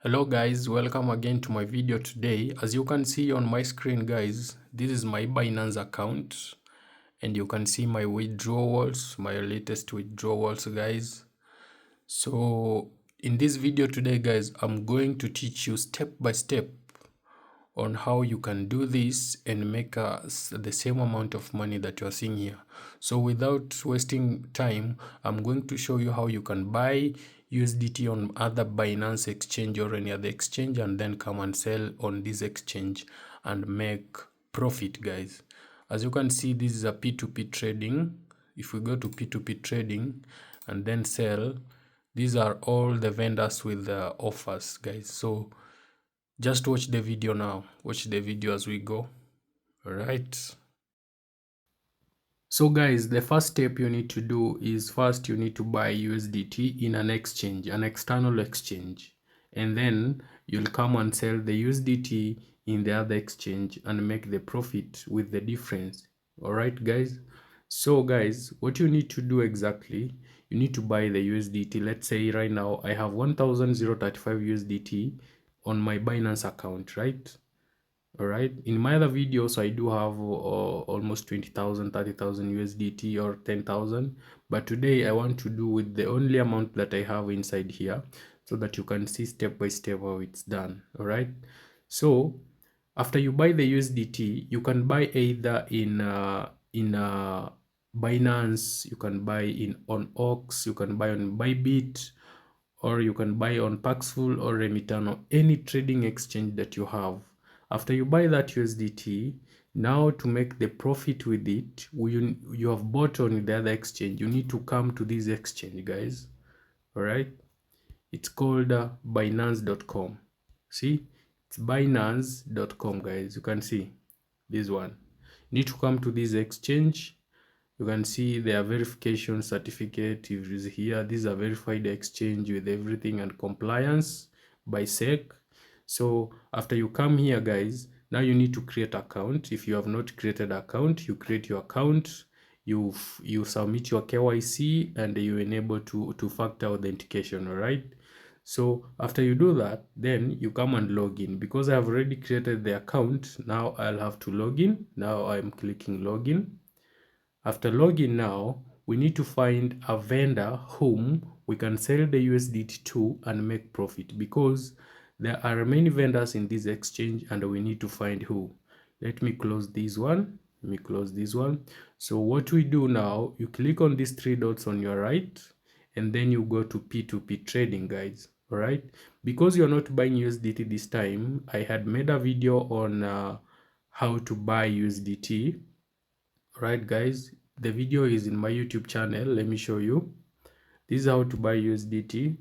Hello guys, welcome again to my video today. As you can see on my screen guys, this is my Binance account and you can see my withdrawals, my latest withdrawals guys. So in this video today guys, I'm going to teach you step by step on how you can do this and make the same amount of money that you're seeing here. So without wasting time, I'm going to show you how you can buy USDT on other Binance exchange or any other exchange and then come and sell on this exchange and make profit guys. As you can see, this is a P2P trading. If we go to P2P trading and then sell, these are all the vendors with the offers guys. So just watch the video now. Watch the video as we go. All right. So guys, the first step you need to do is first you need to buy USDT in an exchange, an external exchange. And then you'll come and sell the USDT in the other exchange and make the profit with the difference. All right, guys. So guys, what you need to do exactly, you need to buy the USDT. Let's say right now I have 1,035 USDT on my Binance account, right? All right, in my other videos I do have almost 20,000, 30,000 USDT or 10,000, but today I want to do with the only amount that I have inside here so that you can see step by step how it's done. All right, so after you buy the USDT, you can buy either in Binance, you can buy on Ox, you can buy on Bybit, or you can buy on Paxful or Remitano, any trading exchange that you have. After you buy that USDT, now to make the profit with it, you have bought on the other exchange, you need to come to this exchange, guys. All right, it's called Binance.com. See, it's Binance.com, guys. You can see this one. You need to come to this exchange. You can see their verification certificate is here. These are verified exchange with everything and compliance by SEC. So after you come here, guys, now you need to create account. If you have not created account, you create your account, you submit your KYC, and you enable two factor authentication. All right. So after you do that, then you come and log in. Because I have already created the account, now I'll have to log in. Now I'm clicking login. After login now, we need to find a vendor whom we can sell the USDT to and make profit, because there are many vendors in this exchange and we need to find who. Let me close this one. Let me close this one. So what we do now, you click on these three dots on your right and then you go to P2P trading, guys. All right. Because you're not buying USDT this time, I had made a video on how to buy USDT. Right, guys, the video is in my YouTube channel. Let me show you. This is how to buy USDT.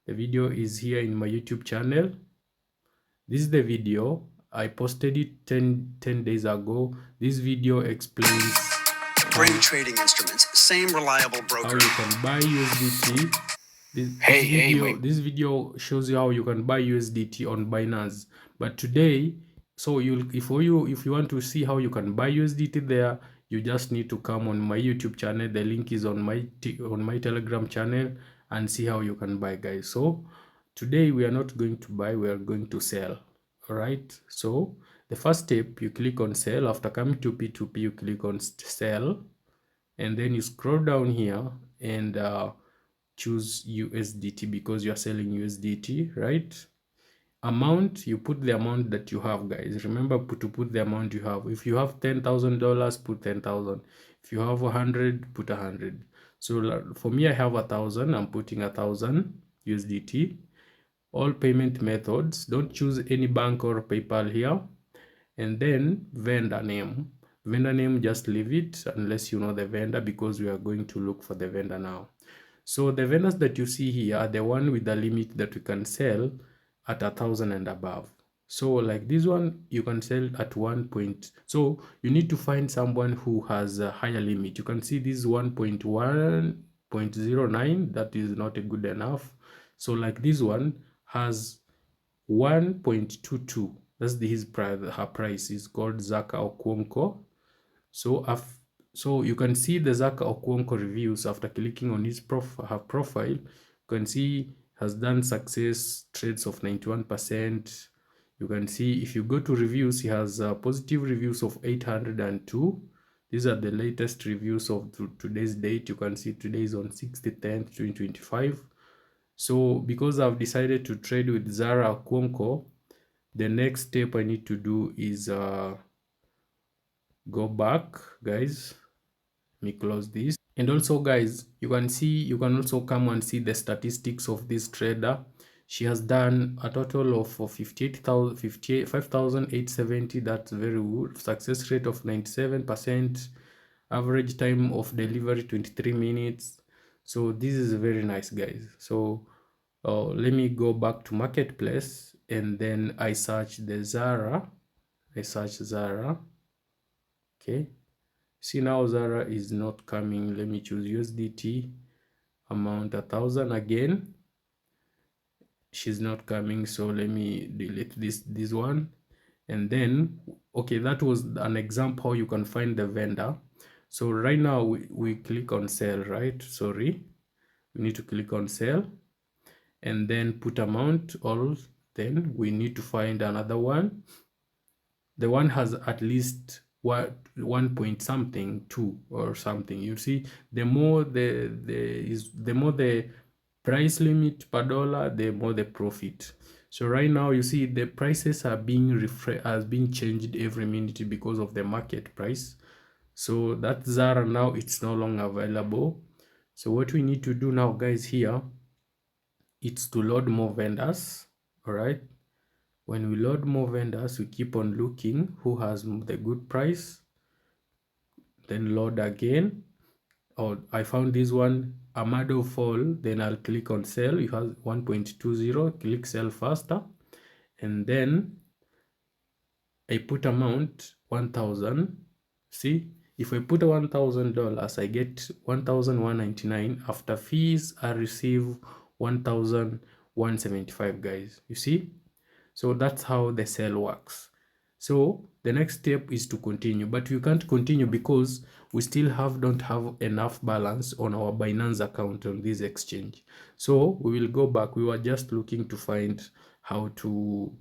The video is here in my YouTube channel. This is the video. I posted it 10 days ago. This video explains Bring trading instruments, same reliable broker. how you can buy USDT. This video shows you how you can buy USDT on Binance. But today, so if you want to see how you can buy USDT there, you just need to come on my YouTube channel. The link is on my Telegram channel, and see how you can buy, guys. So today we are not going to buy, we are going to sell. All right. So the first step, you click on sell. After coming to P2P, you click on sell, and then you scroll down here and choose USDT because you're selling USDT, right? Amount, you put the amount that you have, guys. Remember to put the amount you have. If you have $10,000, put 10,000. If you have 100, put 100. So for me, I have 1,000. I'm putting 1,000 USDT. All payment methods, don't choose any bank or PayPal here. And then vendor name. Vendor name, just leave it unless you know the vendor, because we are going to look for the vendor now. So the vendors that you see here are the one with the limit that we can sell at 1,000 and above. So like this one, you can sell at 1 point. So you need to find someone who has a higher limit. You can see this 1.1.09. That is not a good enough. So like this one has 1.22. That's his price. Her price is called Zaka Okwonko. So you can see the Zaka Okwonko reviews after clicking on her profile. You can see has done success trades of 91%. You can see if you go to reviews, he has positive reviews of 802. These are the latest reviews of today's date. You can see today is on 6th-10th 2025. So because I've decided to trade with Zara Kwonko, the next step I need to do is go back, guys. Let me close this. And also, guys, you can also come and see the statistics of this trader. She has done a total of 5,870. That's very good. Success rate of 97%. Average time of delivery 23 minutes. So this is very nice, guys. So let me go back to marketplace, and then I search the Zara. I search Zara. Okay. See, now Zara is not coming. Let me choose USDT amount 1,000 again. She's not coming, so let me delete this one. And then, okay, that was an example how you can find the vendor. So right now we click on sell, right? Sorry, we need to click on sell and then put amount all. Then we need to find another one. The one has at least what 1 point something 2 or something. You see, the more the more the price limit per dollar, the more the profit. So right now you see the prices are being changed every minute because of the market price. So that Zara now it's no longer available. So what we need to do now, guys, here, it's to load more vendors. All right, when we load more vendors, we keep on looking who has the good price, then load again. Oh, I found this one, Amado Fall. Then I'll click on sell. You have 1.20, click sell faster, and then I put amount 1,000. See, if I put $1,000, I get 1,199. After fees, I receive 1,175, guys. You see, so that's how the sell works. So the next step is to continue, but we can't continue because we still don't have enough balance on our Binance account on this exchange. So we will go back. We were just looking to find how to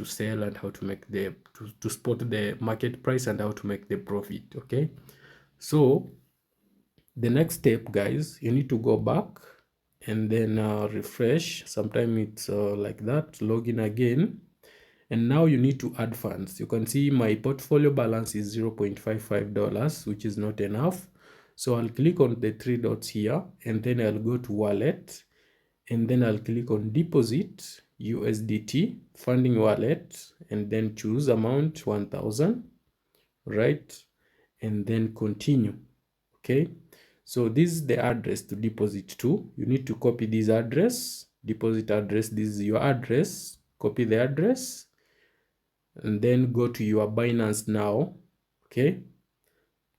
sell and how to make to spot the market price and how to make the profit. Okay, so the next step, guys, you need to go back and then refresh. Sometimes it's like that, log in again, and now you need to add funds. You can see my portfolio balance is $0.55, which is not enough. So I'll click on the three dots here, and then I'll go to wallet, and then I'll click on deposit USDT funding wallet, and then choose amount 1,000, right? And then continue. Okay, so this is the address to deposit to. You need to copy this address, deposit address. This is your address. Copy the address and then go to your Binance now. Okay,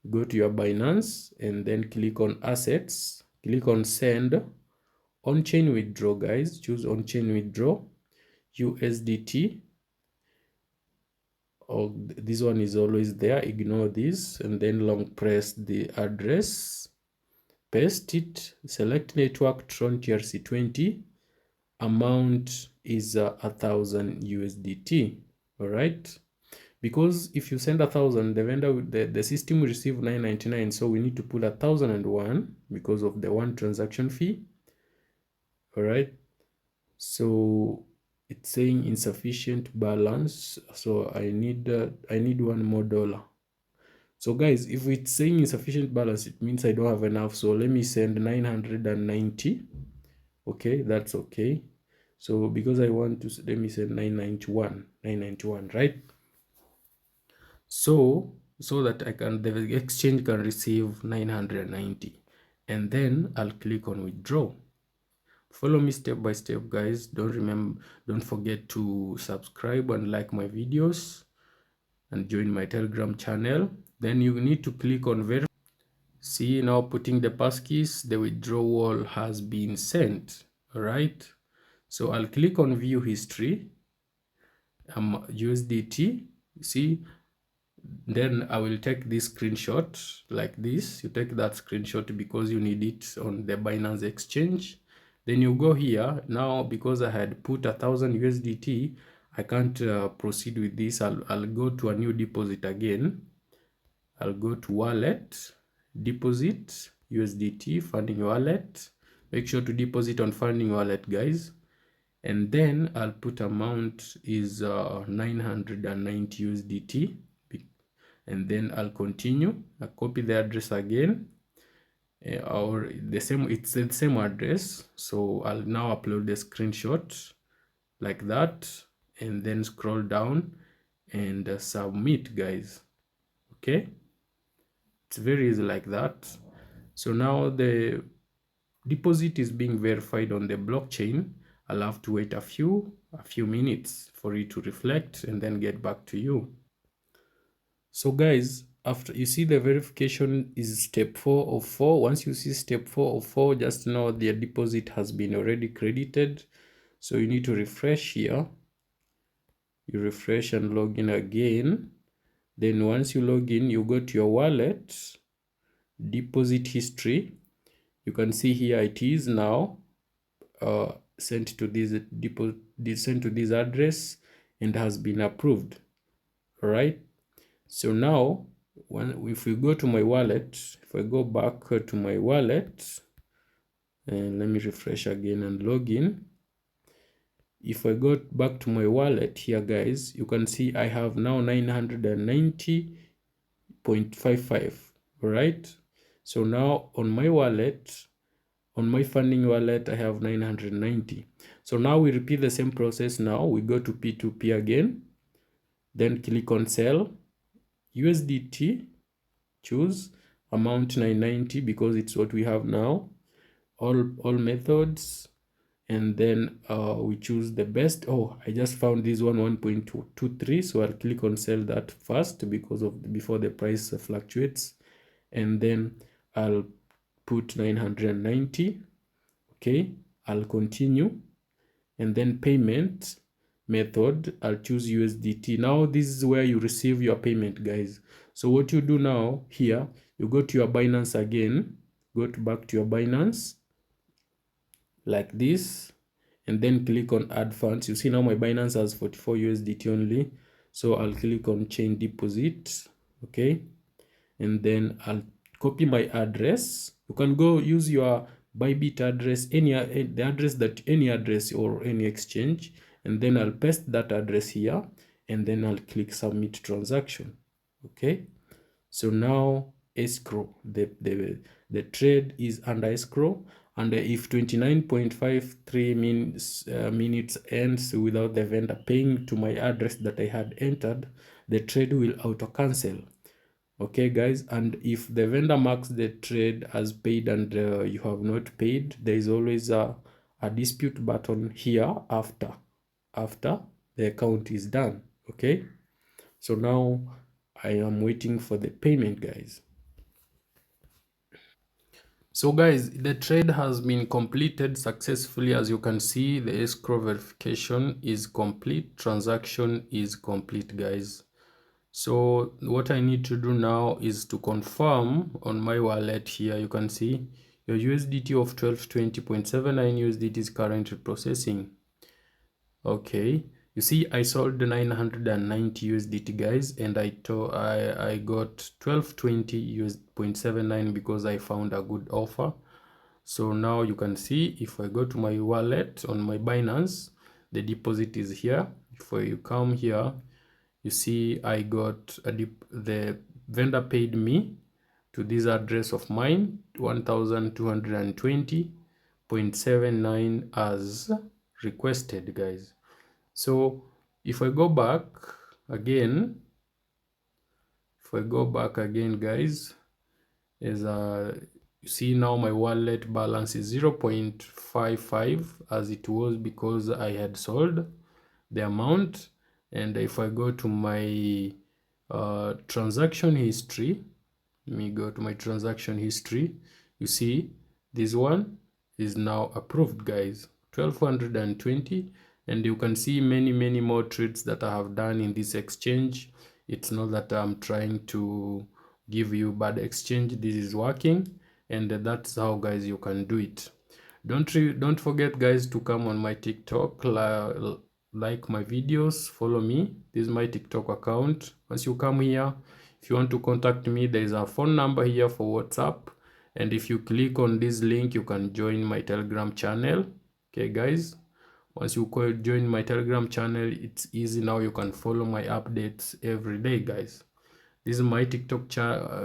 go to your Binance and then click on assets, click on send on-chain withdraw, guys. Choose on-chain withdraw USDT. Oh, this one is always there, ignore this, and then long press the address, paste it, select network Tron TRC20, amount is 1,000 USDT. All right, because if you send 1,000, the vendor, the system will receive 999, so we need to put 1,001 because of the one transaction fee. All right, so it's saying insufficient balance, so I need one more dollar. So guys, if it's saying insufficient balance, it means I don't have enough. So let me send 990. Okay, that's okay. So because I want to, let me send 991, right? So that the exchange can receive 990, and then I'll click on withdraw. Follow me step by step, guys. Don't forget to subscribe and like my videos and join my Telegram channel. Then you need to click on verify. See, now putting the passkeys, the withdrawal has been sent. All right, so I'll click on view history, USDT. See, then I will take this screenshot like this. You take that screenshot because you need it on the Binance exchange. Then you go here. Now, because I had put 1000 USDT, I can't proceed with this. I'll go to a new deposit again. I'll go to wallet, deposit, USDT, funding wallet. Make sure to deposit on funding wallet, guys. And then I'll put amount is 990 USDT. And then I'll continue. I'll copy the address again. Or the same, it's the same address. So I'll now upload the screenshot like that, and then scroll down and submit, guys. Okay, it's very easy like that. So now the deposit is being verified on the blockchain. I'll have to wait a few minutes for it to reflect and then get back to you. So guys, after you see the verification is step 4 of 4. Once you see step 4 of 4, just know the deposit has been already credited. So you need to refresh here. You refresh and log in again. Then once you log in, you go to your wallet, deposit history. You can see here it is now sent to this address and has been approved. All right. So now, if we go to my wallet, if I go back to my wallet, and let me refresh again and log in. If I go back to my wallet here, guys, you can see I have now 990.55. All right. So now on my wallet, on my funding wallet, I have 990. So now we repeat the same process. Now we go to P2P again, then click on sell, USDT, choose amount 990 because it's what we have now, all methods, and then we choose the best. Oh, I just found this one 1.23, so I'll click on sell that first because of before the price fluctuates, and then I'll put 990. Okay, I'll continue, and then payment method, I'll choose USDT. Now this is where you receive your payment, guys. So what you do now here, you go to your Binance again, back to your Binance like this, and then click on add funds. You see now my Binance has 44 USDT only, so I'll click on chain deposit. Okay, and then I'll copy my address. You can go use your Bybit address, any address or any exchange, and then I'll paste that address here, and then I'll click submit transaction. Okay, so now escrow, the trade is under escrow, and if 29.53 minutes ends without the vendor paying to my address that I had entered, the trade will auto cancel. Okay, guys, and if the vendor marks the trade as paid and you have not paid, there is always a dispute button here after the account is done. Okay, so now I am waiting for the payment, guys. So guys, the trade has been completed successfully. As you can see, the escrow verification is complete, transaction is complete, guys. So what I need to do now is to confirm on my wallet here. You can see your USDT of 1220.79 USDT is currently processing. Okay, you see I sold 990 USDT, guys, and I got 1220.79 because I found a good offer. So now you can see if I go to my wallet on my Binance, the deposit is here. If you come here, you see I got the vendor paid me to this address of mine 1220.79 as requested, guys. So if I go back again, guys, is you see now my wallet balance is 0.55 as it was because I had sold the amount. And if I go to my transaction history, let me go to my transaction history, you see this one is now approved, guys, 1220, and you can see many more trades that I have done in this exchange. It's not that I'm trying to give you bad exchange. This is working, and that's how, guys, you can do it. Don't forget, guys, to come on my TikTok, like my videos, follow me. This is my TikTok account. Once you come here, if you want to contact me, there is a phone number here for WhatsApp, and if you click on this link, you can join my Telegram channel. Okay, guys, once you join my Telegram channel, it's easy now. You can follow my updates every day, guys. This is my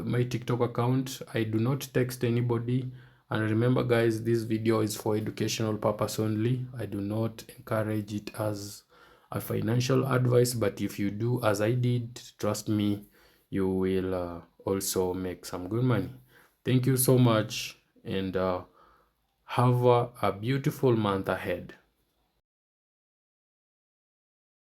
my TikTok account. I do not text anybody. And remember, guys, this video is for educational purpose only. I do not encourage it as a financial advice, but if you do as I did, trust me, you will also make some good money. Thank you so much, and have a beautiful month ahead.